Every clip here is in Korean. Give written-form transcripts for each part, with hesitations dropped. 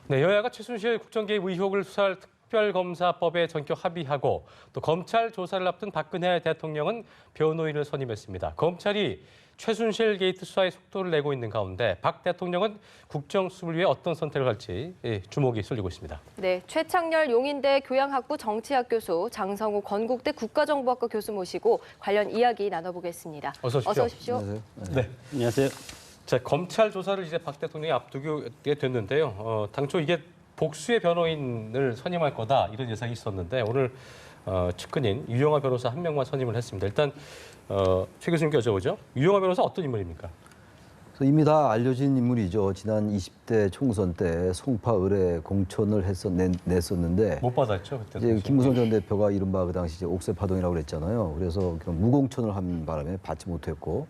네, 여야가 최순실 국정개입 의혹을 수사할 특별검사법에 전격 합의하고 또 검찰 조사를 앞둔 박근혜 대통령은 변호인을 선임했습니다. 검찰이 최순실 게이트 수사에 속도를 내고 있는 가운데 박 대통령은 국정수습을 위해 어떤 선택을 할지 주목이 쏠리고 있습니다. 네, 최창렬 용인대 교양학부 정치학 교수, 장성우 건국대 국가정보학과 교수 모시고 관련 이야기 나눠보겠습니다. 어서 오십시오. 어서 오십시오. 안녕하세요. 네, 안녕하세요. 자, 검찰 조사를 이제 박 대통령이 앞두게 됐는데요. 당초 이게 복수의 변호인을 선임할 거다 이런 예상이 있었는데 오늘 측근인 유영하 변호사 한 명만 선임을 했습니다. 일단 최 교수님께 여쭤보죠. 유영하 변호사 어떤 인물입니까? 이미 다 알려진 인물이죠. 지난 20대 총선 때 송파 을에 공천을 냈었는데 못 받았죠 그때. 이제 김무성 전 대표가 이른바 그 당시 이제 옥새 파동이라고 그랬잖아요. 그래서 그런 무공천을 한 바람에 받지 못했고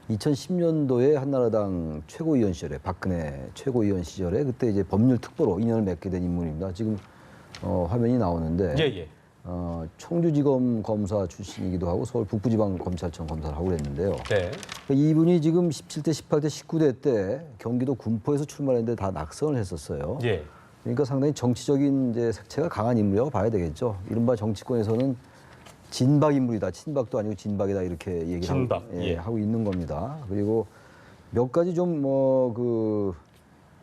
2010년도에 한나라당 최고위원 시절에 박근혜 최고위원 시절에 그때 이제 법률 특보로 인연을 맺게 된 인물입니다. 지금 화면이 나오는데 예. 청주지검 검사 출신이기도 하고 서울 북부지방검찰청 검사를 하고 그랬는데요. 네. 이분이 지금 17대, 18대, 19대 때 경기도 군포에서 출마했는데 다 낙선을 했었어요. 예. 그러니까 상당히 정치적인 이제 색채가 강한 인물이라고 봐야 되겠죠. 이른바 정치권에서는 진박 인물이다. 친박도 아니고 진박이다 이렇게 얘기를 진박, 하고 있는 겁니다. 그리고 몇 가지 좀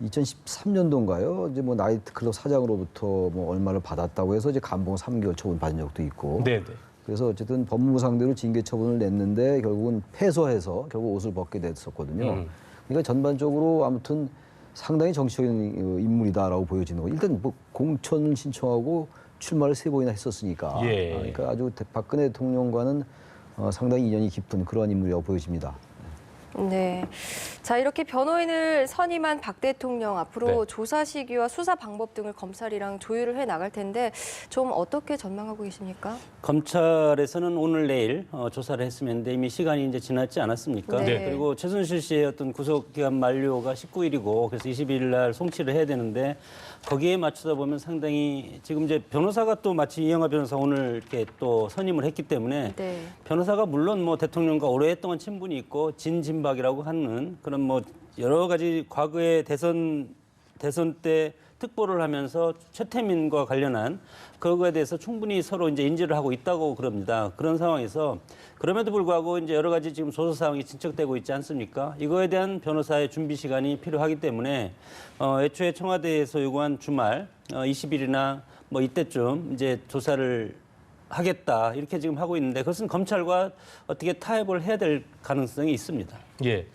2013년도인가요? 이제 나이트클럽 사장으로부터 얼마를 받았다고 해서 이제 감봉 3개월 처분 받은 적도 있고. 네. 그래서 어쨌든 법무부 상대로 징계 처분을 냈는데 결국은 패소해서 결국 옷을 벗게 됐었거든요. 그러니까 전반적으로 아무튼 상당히 정치적인 인물이다라고 보여지는 거. 일단 공천을 신청하고 출마를 3번이나 했었으니까. 예. 그러니까 아주 박근혜 대통령과는 상당히 인연이 깊은 그러한 인물이라고 보여집니다. 네. 자, 이렇게 변호인을 선임한 박 대통령 앞으로 네. 조사 시기와 수사 방법 등을 검찰이랑 조율을 해 나갈 텐데 좀 어떻게 전망하고 계십니까? 검찰에서는 오늘 내일 조사를 했으면 했는데 이미 시간이 이제 지났지 않았습니까? 네. 그리고 최순실 씨의 어떤 구속 기간 만료가 19일이고 그래서 22일 날 송치를 해야 되는데 거기에 맞추다 보면 상당히 지금 이제 변호사가 또 마치 이영하 변호사 오늘 이렇게 또 선임을 했기 때문에 네. 변호사가 물론 대통령과 오랫동안 친분이 있고 진박이라고 하는 그런 여러 가지 과거의 대선 때 특보를 하면서 최태민과 관련한 그거에 대해서 충분히 서로 이제 인지를 하고 있다고 그럽니다. 그런 상황에서 그럼에도 불구하고 이제 여러 가지 지금 조사 사항이 진척되고 있지 않습니까? 이거에 대한 변호사의 준비 시간이 필요하기 때문에 애초에 청와대에서 요구한 주말 20일이나 이때쯤 이제 조사를 하겠다 이렇게 지금 하고 있는데 그것은 검찰과 어떻게 타협을 해야 될 가능성이 있습니다. 예.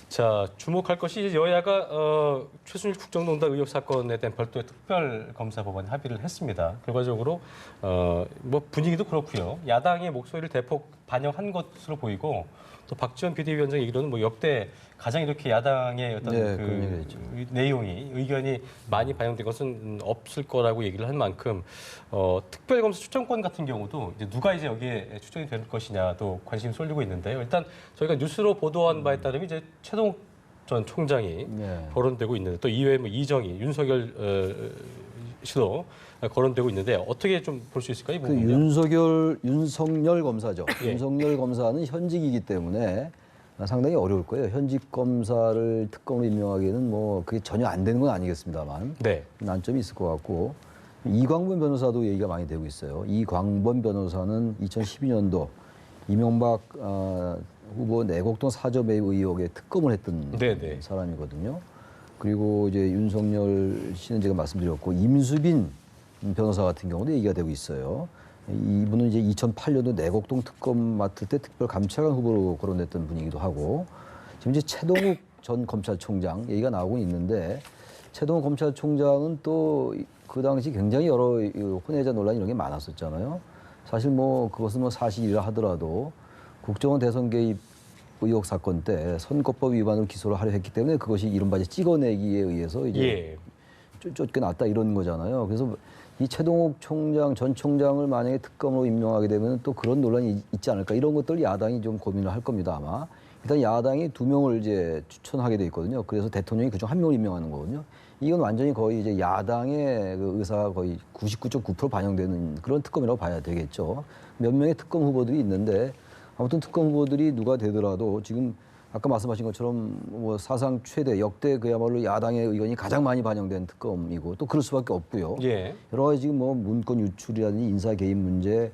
자, 주목할 것이 이제 여야가 최순실 국정농단 의혹 사건에 대한 별도의 특별검사법안 합의를 했습니다. 결과적으로 분위기도 그렇고요. 야당의 목소리를 대폭 반영한 것으로 보이고 또 박지원 비대위원장 얘기로는 역대 가장 이렇게 야당의 어떤 내용이 의견이 많이 반영된 것은 없을 거라고 얘기를 한 만큼 특별검사 추천권 같은 경우도 이제 누가 이제 여기에 추천이 될 것이냐도 관심이 쏠리고 있는데요. 일단 저희가 뉴스로 보도한 바에 따르면 이제 최동욱 전 총장이 거론되고 있는데 또 이외에 이정희, 윤석열 씨도 거론되고 있는데 어떻게 좀 볼 수 있을까요? 윤석열 검사죠. 예. 윤석열 검사는 현직이기 때문에 상당히 어려울 거예요. 현직 검사를 특검으로 임명하기에는 그게 전혀 안 되는 건 아니겠습니다만 네. 난점이 있을 것 같고 이광범 변호사도 얘기가 많이 되고 있어요. 이광범 변호사는 2012년도 이명박 후보 내곡동 사저 매입 의혹에 특검을 했던 사람이거든요. 그리고 이제 윤석열 씨는 제가 말씀드렸고 임수빈 변호사 같은 경우도 얘기가 되고 있어요. 이분은 이제 2008년도 내곡동 특검 맡을 때 특별 감찰관 후보로 거론됐던 분이기도 하고 지금 이제 최동욱 전 검찰총장 얘기가 나오고 있는데 최동욱 검찰총장은 또 그 당시 굉장히 여러 혼외자 논란 이런 게 많았었잖아요. 사실 그것은 사실이라 하더라도 국정원 대선 개입 의혹 사건 때 선거법 위반으로 기소를 하려 했기 때문에 그것이 이른바 찍어내기에 의해서 이제 쫓겨났다 이런 거잖아요. 그래서 이 최동욱 전 총장을 만약에 특검으로 임명하게 되면 또 그런 논란이 있지 않을까 이런 것들 야당이 좀 고민을 할 겁니다 아마. 일단 야당이 2명을 이제 추천하게 돼 있거든요. 그래서 대통령이 그중 1명을 임명하는 거거든요. 이건 완전히 거의 이제 야당의 그 의사가 거의 99.9% 반영되는 그런 특검이라고 봐야 되겠죠. 몇 명의 특검 후보들이 있는데 아무튼 특검 후보들이 누가 되더라도 지금 아까 말씀하신 것처럼 뭐 사상 최대 역대 그야말로 야당의 의견이 가장 많이 반영된 특검이고 또 그럴 수밖에 없고요. 예. 여러 가지 지금 뭐 문건 유출이라든지 인사 개입 문제,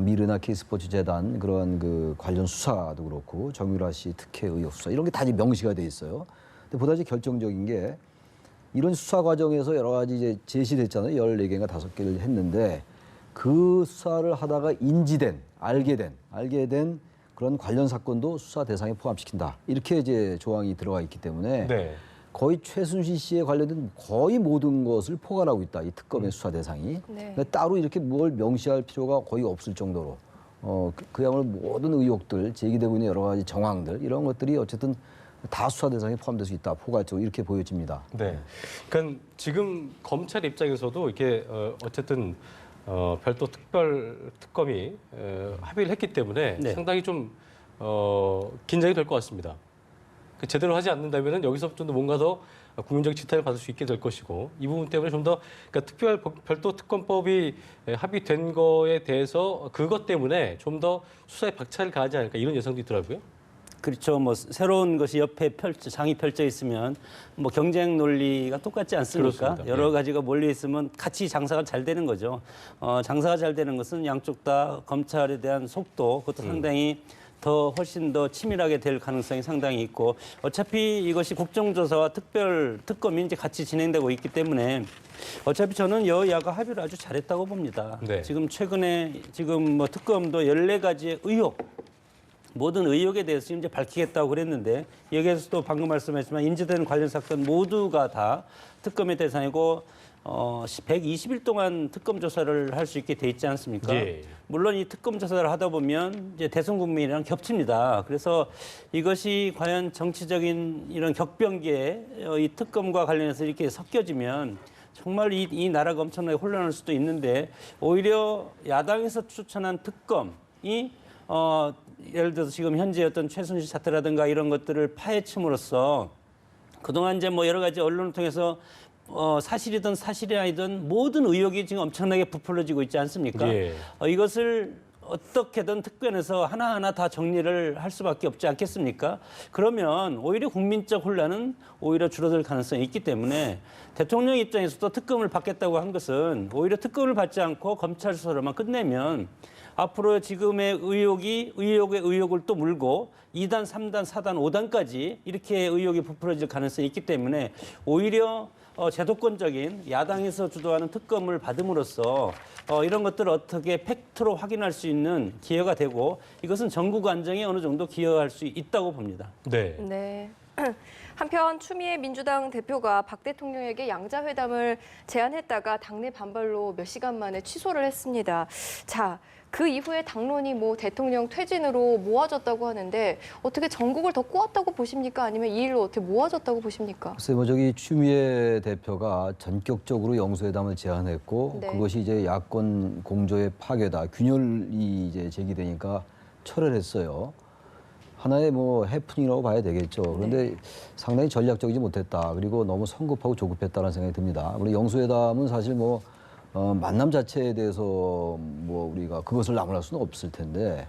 미르나 K스포츠 재단 그런 그 관련 수사도 그렇고 정유라 씨 특혜 의혹 수사 이런 게 다 명시가 돼 있어요. 근데 보다 결정적인 게 이런 수사 과정에서 여러 가지 이제 제시됐잖아요. 14개인가 5개를 했는데 그 수사를 하다가 인지된, 알게 된 그런 관련 사건도 수사 대상에 포함시킨다. 이렇게 이제 조항이 들어가 있기 때문에 네. 거의 최순실 씨에 관련된 거의 모든 것을 포괄하고 있다. 이 특검의 수사 대상이. 네. 근데 따로 이렇게 뭘 명시할 필요가 거의 없을 정도로 그야말로 모든 의혹들, 제기되고 있는 여러 가지 정황들 이런 것들이 어쨌든 다 수사 대상에 포함될 수 있다. 포괄적으로 이렇게 보여집니다. 네. 그러니까 지금 검찰 입장에서도 이게 어쨌든 별도 특별특검이 합의를 했기 때문에 네. 상당히 좀 긴장이 될 것 같습니다. 제대로 하지 않는다면 여기서부터 뭔가 더 국민적 지탄을 받을 수 있게 될 것이고 이 부분 때문에 좀 더 그러니까 별도 특검법이 합의된 거에 대해서 그것 때문에 좀 더 수사에 박차를 가하지 않을까 이런 예상도 있더라고요. 그렇죠. 뭐 새로운 것이 옆에 장이 펼쳐 있으면 뭐 경쟁 논리가 똑같지 않습니까? 그렇습니다. 여러 예. 가지가 몰려 있으면 같이 장사가 잘 되는 거죠. 장사가 잘 되는 것은 양쪽 다 검찰에 대한 속도 그것도 상당히 훨씬 더 치밀하게 될 가능성이 상당히 있고 어차피 이것이 국정조사와 특별특검이 이제 같이 진행되고 있기 때문에 어차피 저는 여야가 합의를 아주 잘했다고 봅니다. 네. 지금 최근에 지금 뭐 특검도 14가지의 의혹 모든 의혹에 대해서 이제 밝히겠다고 그랬는데 여기에서도 방금 말씀하셨지만 인지된 관련 사건 모두가 다 특검의 대상이고 120일 동안 특검 조사를 할 수 있게 돼 있지 않습니까? 예. 물론 이 특검 조사를 하다 보면 이제 대선 국민이랑 겹칩니다. 그래서 이것이 과연 정치적인 이런 격변기에 이 특검과 관련해서 이렇게 섞여지면 정말 이 나라가 엄청나게 혼란할 수도 있는데 오히려 야당에서 추천한 특검이 예를 들어서 지금 현재 어떤 최순실 사태라든가 이런 것들을 파헤침으로써 그동안 이제 뭐 여러 가지 언론을 통해서 사실이든 사실이 아니든 모든 의혹이 지금 엄청나게 부풀려지고 있지 않습니까? 예. 이것을 어떻게든 특변에서 하나하나 다 정리를 할 수밖에 없지 않겠습니까? 그러면 오히려 국민적 혼란은 오히려 줄어들 가능성이 있기 때문에 대통령 입장에서도 특검을 받겠다고 한 것은 오히려 특검을 받지 않고 검찰 수사로만 끝내면 앞으로 지금의 의혹의 의혹을 또 물고 2단, 3단, 4단, 5단까지 이렇게 의혹이 부풀어질 가능성이 있기 때문에 오히려 제도권적인 야당에서 주도하는 특검을 받음으로써 이런 것들을 어떻게 팩트로 확인할 수 있는 기회가 되고 이것은 전국 안정에 어느 정도 기여할 수 있다고 봅니다. 네. 네. 한편 추미애 민주당 대표가 박 대통령에게 양자회담을 제안했다가 당내 반발로 몇 시간 만에 취소를 했습니다. 자, 그 이후에 당론이 뭐 대통령 퇴진으로 모아졌다고 하는데 어떻게 전국을 더 꼬았다고 보십니까? 아니면 이 일로 어떻게 모아졌다고 보십니까? 글쎄 뭐 저기 추미애 대표가 전격적으로 영수회담을 제안했고 네. 그것이 이제 야권 공조의 파괴다. 균열이 이제 제기되니까 철회했어요. 하나의 뭐 해프닝이라고 봐야 되겠죠. 그런데 상당히 전략적이지 못했다. 그리고 너무 성급하고 조급했다는 생각이 듭니다. 우리 영수회담은 사실 뭐 만남 자체에 대해서 뭐 우리가 그것을 나무랄 수는 없을 텐데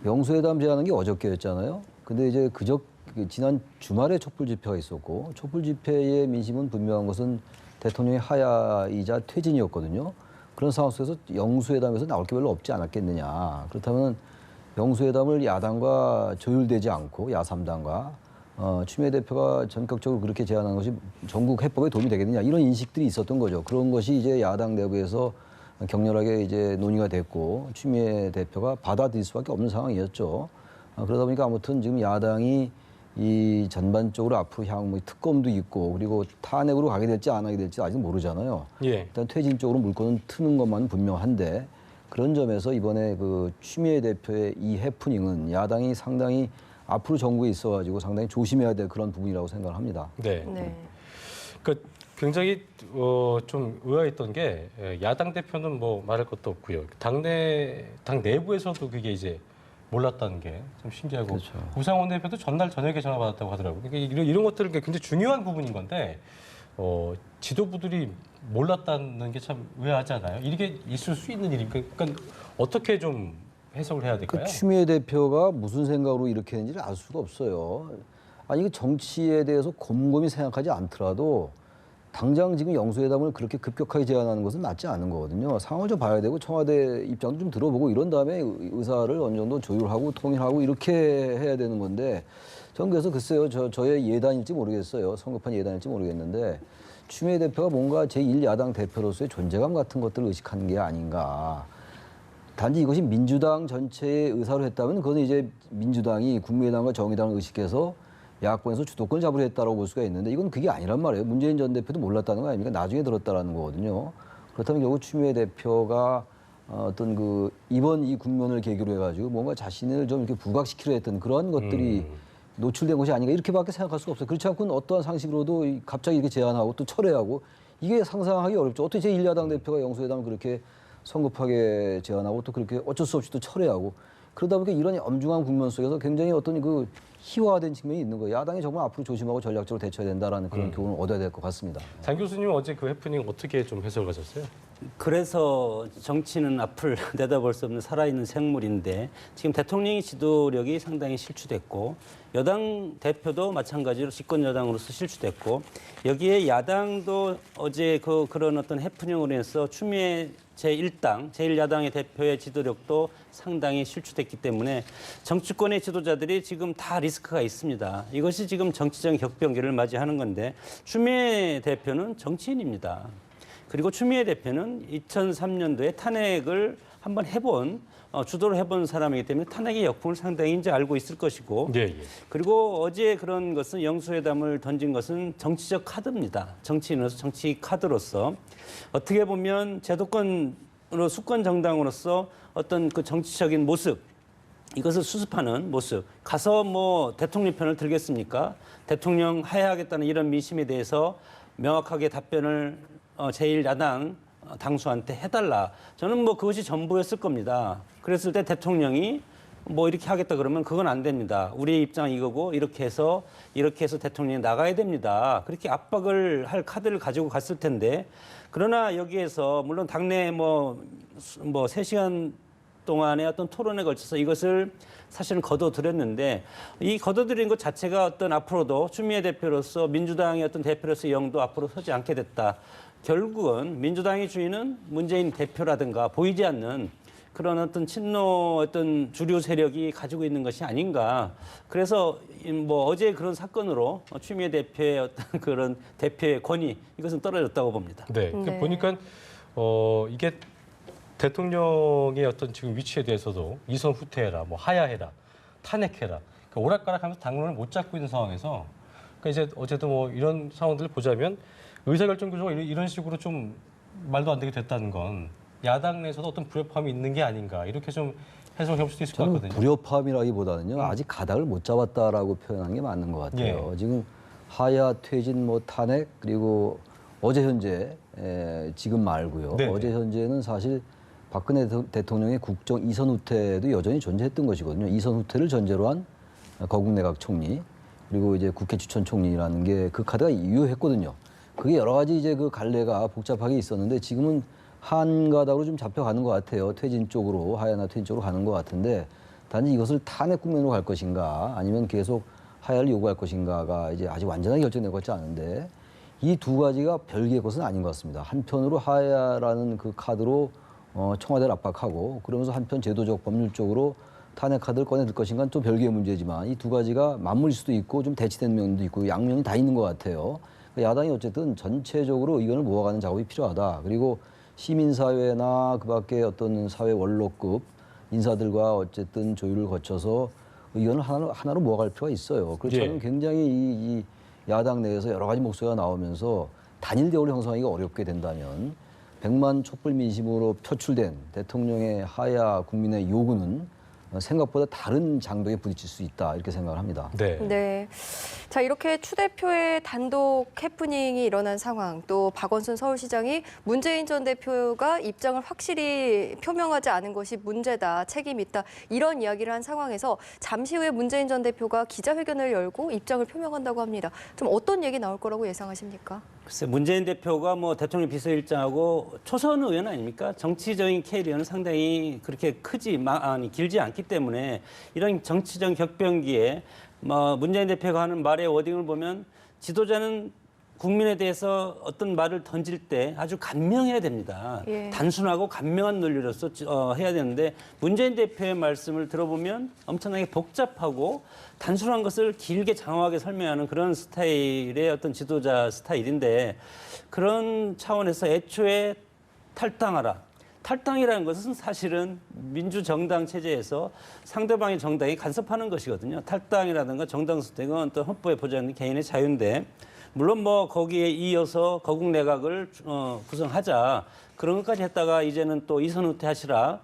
영수회담 제안한 게 어저께였잖아요. 근데 이제 지난 주말에 촛불 집회가 있었고 촛불 집회의 민심은 분명한 것은 대통령의 하야이자 퇴진이었거든요. 그런 상황 속에서 영수회담에서 나올 게 별로 없지 않았겠느냐. 그렇다면 영수회담을 야당과 조율되지 않고 야3당과 추미애 대표가 전격적으로 그렇게 제안한 것이 전국 해법에 도움이 되겠느냐 이런 인식들이 있었던 거죠. 그런 것이 이제 야당 내부에서 격렬하게 이제 논의가 됐고 추미애 대표가 받아들일 수밖에 없는 상황이었죠. 그러다 보니까 아무튼 지금 야당이 이 전반적으로 앞으로 향후 뭐 특검도 있고 그리고 탄핵으로 가게 될지 안 하게 될지 아직 모르잖아요. 예. 일단 퇴진 쪽으로 물꼬는 트는 것만 분명한데 그런 점에서 이번에 그 추미애 대표의 이 해프닝은 야당이 상당히 앞으로 정부에 있어가지고 상당히 조심해야 될 그런 부분이라고 생각을 합니다. 네. 네. 그 굉장히 좀 의아했던 게 야당 대표는 뭐 말할 것도 없고요. 당 내부에서도 그게 이제 몰랐다는 게 좀 신기하고 그렇죠. 우상원 대표도 전날 저녁에 전화 받았다고 하더라고요. 그러니까 이런 것들은 굉장히 중요한 부분인 건데 지도부들이 몰랐다는 게 참 의아하잖아요. 이게 있을 수 있는 일입니까? 그러니까 어떻게 좀 해석을 해야 될까요? 추미애 대표가 무슨 생각으로 이렇게 했는지를 알 수가 없어요. 아니 그 정치에 대해서 곰곰이 생각하지 않더라도 당장 지금 영수회담을 그렇게 급격하게 제안하는 것은 맞지 않은 거거든요. 상황을 좀 봐야 되고 청와대 입장도 좀 들어보고 이런 다음에 의사를 어느 정도 조율하고 통일하고 이렇게 해야 되는 건데 저는 그래서 글쎄요. 저의 예단일지 모르겠어요. 성급한 예단일지 모르겠는데 추미애 대표가 뭔가 제1야당 대표로서의 존재감 같은 것들을 의식하는 게 아닌가. 단지 이것이 민주당 전체의 의사로 했다면 그건 이제 민주당이 국민의당과 정의당을 의식해서 야권에서 주도권 잡으려 했다고 볼 수가 있는데 이건 그게 아니란 말이에요. 문재인 전 대표도 몰랐다는 거 아닙니까? 나중에 들었다라는 거거든요. 그렇다면 결국 추미애 대표가 어떤 그 이번 이 국면을 계기로 해가지고 뭔가 자신을 좀 이렇게 부각시키려 했던 그런 것들이 노출된 것이 아닌가 이렇게밖에 생각할 수가 없어요. 그렇지 않고는 어떠한 상식으로도 갑자기 이렇게 제안하고 또 철회하고 이게 상상하기 어렵죠. 어떻게 제1야당 대표가 영수회담을 그렇게 성급하게 제안하고 또 그렇게 어쩔 수 없이 또 철회하고 그러다 보니까 이런 엄중한 국면 속에서 굉장히 어떤 그 희화화된 측면이 있는 거예요. 야당이 정말 앞으로 조심하고 전략적으로 대처해야 된다라는 그런 교훈을 얻어야 될 것 같습니다. 장 교수님 어제 그 해프닝 어떻게 좀 해석을 하셨어요? 그래서 정치는 앞을 내다볼 수 없는 살아있는 생물인데 지금 대통령의 지도력이 상당히 실추됐고 여당 대표도 마찬가지로 집권 여당으로서 실추됐고 여기에 야당도 어제 그런 어떤 해프닝으로 인해서 추미애 제1당, 제1야당의 대표의 지도력도 상당히 실추됐기 때문에 정치권의 지도자들이 지금 다 리스크가 있습니다. 이것이 지금 정치적 격변기를 맞이하는 건데 추미애 대표는 정치인입니다. 그리고 추미애 대표는 2003년도에 탄핵을 한번 주도를 해본 사람이기 때문에 탄핵의 역풍을 상당히 이제 알고 있을 것이고 예, 예. 그리고 어제 그런 것은 영수회담을 던진 것은 정치적 카드입니다. 정치인으로서 정치 카드로서 어떻게 보면 제도권으로 수권 정당으로서 어떤 그 정치적인 모습 이것을 수습하는 모습 가서 뭐 대통령 편을 들겠습니까? 대통령 하야하겠다는 이런 민심에 대해서 명확하게 답변을 제1야당 당수한테 해달라. 저는 뭐 그것이 전부였을 겁니다. 그랬을 때 대통령이 뭐 이렇게 하겠다 그러면 그건 안 됩니다. 우리의 입장은 이거고 이렇게 해서 대통령이 나가야 됩니다. 그렇게 압박을 할 카드를 가지고 갔을 텐데 그러나 여기에서 물론 당내 뭐 3시간 동안의 어떤 토론에 걸쳐서 이것을 사실은 거둬들였는데 이 거둬들인 것 자체가 어떤 앞으로도 추미애 대표로서 민주당의 어떤 대표로서의 영도 앞으로 서지 않게 됐다. 결국은 민주당의 주인은 문재인 대표라든가 보이지 않는 그런 어떤 친노 어떤 주류 세력이 가지고 있는 것이 아닌가. 그래서 뭐 어제 그런 사건으로 추미애 대표의 어떤 그런 대표의 권위 이것은 떨어졌다고 봅니다. 네. 네. 보니까 이게 대통령의 어떤 지금 위치에 대해서도 이선 후퇴해라, 뭐 하야해라, 탄핵해라. 그러니까 오락가락하면서 당론을 못 잡고 있는 상황에서 그러니까 이제 어쨌든 뭐 이런 상황들을 보자면 의사결정 구조가 이런 식으로 좀 말도 안 되게 됐다는 건 야당 내에서도 어떤 불협화음이 있는 게 아닌가 이렇게 좀 해석을 해볼 수도 있을 것 저는 같거든요. 불협화음이라기보다는요. 아직 가닥을 못 잡았다라고 표현하는 게 맞는 것 같아요. 지금 하야, 퇴진, 뭐 탄핵 그리고 어제 현재 지금 말고요. 네네. 어제 현재는 사실 박근혜 대통령의 국정 이선 후퇴도 여전히 존재했던 것이거든요. 이선 후퇴를 전제로 한 거국 내각 총리 그리고 이제 국회 추천 총리라는 게 그 카드가 유효했거든요. 그게 여러 가지 이제 그 갈래가 복잡하게 있었는데 지금은 한 가닥으로 좀 잡혀가는 것 같아요. 퇴진 쪽으로 하야나 퇴진 쪽으로 가는 것 같은데 단지 이것을 탄핵 국면으로 갈 것인가 아니면 계속 하야를 요구할 것인가가 이제 아직 완전하게 결정된 것 같지 않은데 이 두 가지가 별개의 것은 아닌 것 같습니다. 한편으로 하야라는 그 카드로 청와대를 압박하고 그러면서 한편 제도적 법률적으로 탄핵 카드를 꺼내들 것인가 또 별개의 문제지만 이 두 가지가 맞물릴 수도 있고 좀 대치된 면도 있고 양면이 다 있는 것 같아요. 야당이 어쨌든 전체적으로 의견을 모아가는 작업이 필요하다. 그리고 시민사회나 그 밖에 어떤 사회 원로급 인사들과 어쨌든 조율을 거쳐서 의견을 하나로 모아갈 필요가 있어요. 그렇지 않으면 굉장히 이 야당 내에서 여러 가지 목소리가 나오면서 단일 대우를 형성하기가 어렵게 된다면 100만 촛불 민심으로 표출된 대통령의 하야 국민의 요구는 생각보다 다른 장벽에 부딪힐 수 있다 이렇게 생각을 합니다. 네. 네. 자, 이렇게 추 대표의 단독 해프닝이 일어난 상황, 또 박원순 서울시장이 문재인 전 대표가 입장을 확실히 표명하지 않은 것이 문제다, 책임 있다, 이런 이야기를 한 상황에서 잠시 후에 문재인 전 대표가 기자회견을 열고 입장을 표명한다고 합니다. 좀 어떤 얘기 나올 거라고 예상하십니까? 글쎄 문재인 대표가 뭐 대통령 비서실장하고 초선 의원 아닙니까? 정치적인 캐리어는 상당히 그렇게 길지 않기 때문에 이런 정치적 격변기에 뭐 문재인 대표가 하는 말의 워딩을 보면 지도자는 국민에 대해서 어떤 말을 던질 때 아주 간명해야 됩니다. 예. 단순하고 간명한 논리로서 해야 되는데 문재인 대표의 말씀을 들어보면 엄청나게 복잡하고 단순한 것을 길게 장황하게 설명하는 그런 스타일의 어떤 지도자 스타일인데 그런 차원에서 애초에 탈당하라. 탈당이라는 것은 사실은 민주정당 체제에서 상대방의 정당이 간섭하는 것이거든요. 탈당이라든가 정당 선택은 어떤 헌법에 보장된 개인의 자유인데 물론 뭐 거기에 이어서 거국 내각을 구성하자 그런 것까지 했다가 이제는 또 이선 후퇴하시라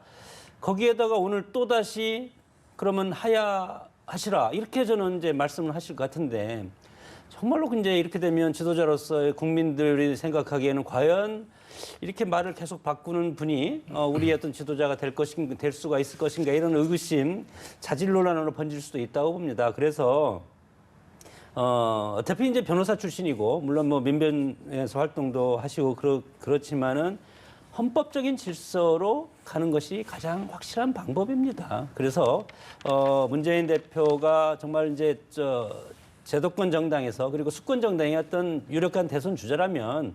거기에다가 오늘 또 다시 그러면 하야하시라 이렇게 저는 이제 말씀을 하실 것 같은데 정말로 이제 이렇게 되면 지도자로서의 국민들이 생각하기에는 과연 이렇게 말을 계속 바꾸는 분이 우리의 어떤 지도자가 될 수가 있을 것인가 이런 의구심 자질 논란으로 번질 수도 있다고 봅니다. 그래서 어차피 이제 변호사 출신이고 물론 뭐 민변에서 활동도 하시고 그렇지만은 헌법적인 질서로 가는 것이 가장 확실한 방법입니다. 그래서 문재인 대표가 정말 이제 제도권 정당에서 그리고 수권 정당의 어떤 유력한 대선 주자라면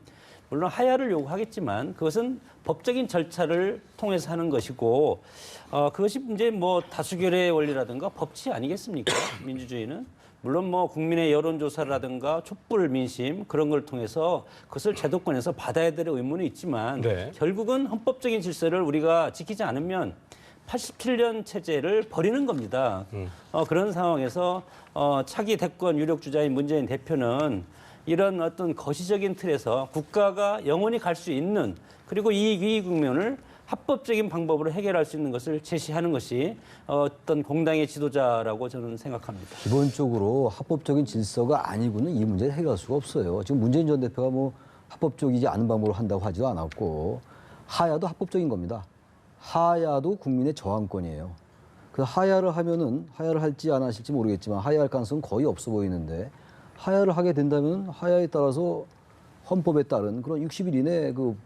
물론 하야를 요구하겠지만 그것은 법적인 절차를 통해서 하는 것이고 그것이 이제 뭐 다수결의 원리라든가 법치 아니겠습니까? 민주주의는. 물론 뭐 국민의 여론조사라든가 촛불 민심 그런 걸 통해서 그것을 제도권에서 받아야 될 의무는 있지만 네. 결국은 헌법적인 질서를 우리가 지키지 않으면 87년 체제를 버리는 겁니다. 그런 상황에서 차기 대권 유력 주자인 문재인 대표는 이런 어떤 거시적인 틀에서 국가가 영원히 갈 수 있는 그리고 이 국면을 합법적인 방법으로 해결할 수 있는 것을 제시하는 것이 어떤 공당의 지도자라고 저는 생각합니다. 기본적으로 합법적인 질서가 아니고는 이 문제를 해결할 수가 없어요. 지금 문재인 전 대표가 뭐 합법적이지 않은 방법으로 한다고 하지도 않았고 하야도 합법적인 겁니다. 하야도 국민의 저항권이에요. 그 하야를 하면은 하야를 할지 안 하실지 모르겠지만 하야할 가능성은 거의 없어 보이는데 하야를 하게 된다면 하야에 따라서 헌법에 따른 그런 60일 이내에 그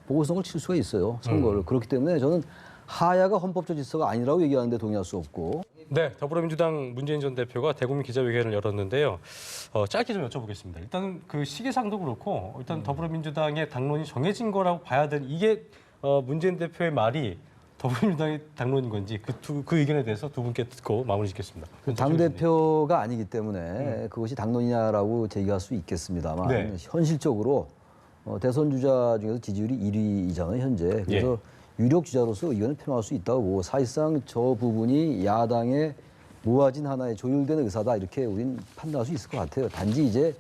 보궐선거를 칠 수가 있어요. 선거를. 그렇기 때문에 저는 하야가 헌법적 질서가 아니라고 얘기하는데 동의할 수 없고. 네, 더불어민주당 문재인 전 대표가 대국민 기자회견을 열었는데요. 짧게 좀 여쭤보겠습니다. 일단 그 시기상도 그렇고 일단 더불어민주당의 당론이 정해진 거라고 봐야 되는 이게 문재인 대표의 말이 더불어민주당의 당론인 건지 그 의견에 대해서 두 분께 듣고 마무리 짓겠습니다. 당 대표가 아니기 때문에 그것이 당론이냐라고 제기할 수 있겠습니다만 네. 현실적으로 대선 주자 중에서 지지율이 1위이잖아요 현재. 그래서 유력 주자로서 의견을 표명할 수 있다고 보고 사실상 저 부분이 야당의 모아진 하나의 조율된 의사다 이렇게 우린 판단할 수 있을 것 같아요. 단지 이제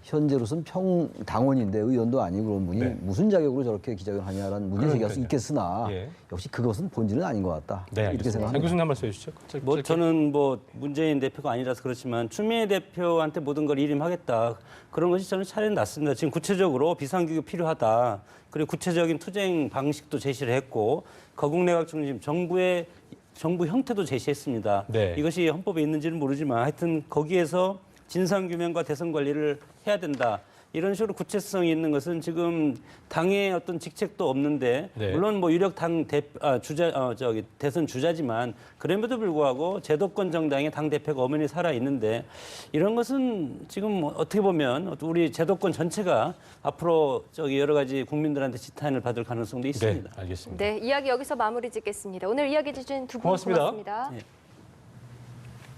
현재로서는 평당원인데 의원도 아니고 그런 분이 네. 무슨 자격으로 저렇게 기자회견을 하냐라는 문제 제기할 수 있겠으나 역시 그것은 본질은 아닌 것 같다. 네, 이렇게 장 생각합니다. 교수님 한 말씀 해주시죠. 뭐 저는 뭐 문재인 대표가 아니라서 그렇지만 추미애 대표한테 모든 걸 일임하겠다 그런 것이 저는 차례는 났습니다. 지금 구체적으로 비상기구 필요하다. 그리고 구체적인 투쟁 방식도 제시를 했고 거국내각 중심 정부 형태도 제시했습니다. 네. 이것이 헌법에 있는지는 모르지만 하여튼 거기에서 진상규명과 대선 관리를 해야 된다. 이런 식으로 구체성이 있는 것은 지금 당의 어떤 직책도 없는데 네. 물론 뭐 유력 대선 주자지만 그럼에도 불구하고 제도권 정당의 당 대표가 엄연히 살아 있는데 이런 것은 지금 어떻게 보면 우리 제도권 전체가 앞으로 여러 가지 국민들한테 지탄을 받을 가능성도 있습니다. 네, 알겠습니다. 네, 이야기 여기서 마무리 짓겠습니다. 오늘 이야기 주신 두 분 고맙습니다. 고맙습니다. 예.